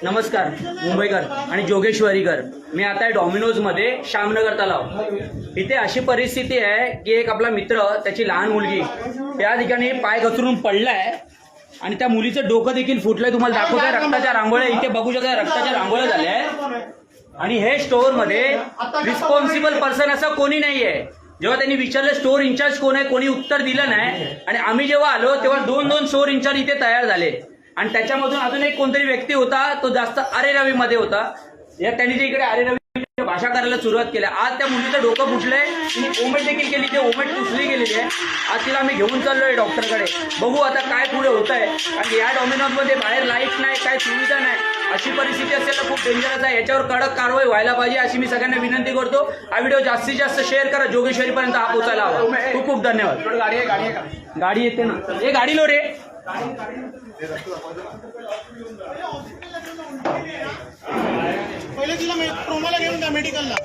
नमस्कार मुंबईकर आणि जोगेश्वरीकर, मी आता आहे डॉमिनोजमध्ये श्यामनगर तलाव। इथे अशी परिस्थिती आहे की एक आपला मित्र, त्याची लहान मुलगी त्या ठिकाणी पाय घसरून पडलाय आणि त्या मुलीचं डोकं देखील फुटलंय। तुम्हाला दाखवतोय रक्ताच्या रांगोळ्या, इथे बघू शकता रक्ताच्या रांगोळ्या झाल्या आहेत। आणि हे स्टोअरमध्ये रिस्पॉन्सिबल पर्सन असं कोणी नाही आहे। जेव्हा त्यांनी विचारलं स्टोअर इंचार्ज कोण आहे, कोणी उत्तर दिलं नाही। आणि आम्ही जेव्हा आलो तेव्हा दोन स्टोअर इंचार्ज इथे तयार झाले आणि त्याच्यामधून अजून एक कोणतरी व्यक्ती होता, तो जास्त अरे रवी मध्ये होता। या त्यांनी जे इकडे अरे रवी भाषा करायला सुरुवात केली। आज त्या मुलीचं डोकं फुटलंय, तिने ओमेट देखील केली, ते ओमेट पुसली गेलेली आहे। आज तिला आम्ही घेऊन चाललोय डॉक्टरकडे, बघू आता काय पुढे होत आहे। आणि या डॉमिनोजमध्ये बाहेर लाईट नाही, काय सुविधा नाही, अशी परिस्थिती असेल तर खूप डेंजरस आहे। याच्यावर कडक कारवाई व्हायला पाहिजे अशी मी सगळ्यांना विनंती करतो। हा व्हिडिओ जास्तीत जास्त शेअर करा, जोगेश्वरीपर्यंत हा पोहोचायला हवा। खूप खूप धन्यवाद। गाडी येते ना, हे गाडी लो रे। पहिले तिला प्रोमाला घेऊन जा मेडिकलला।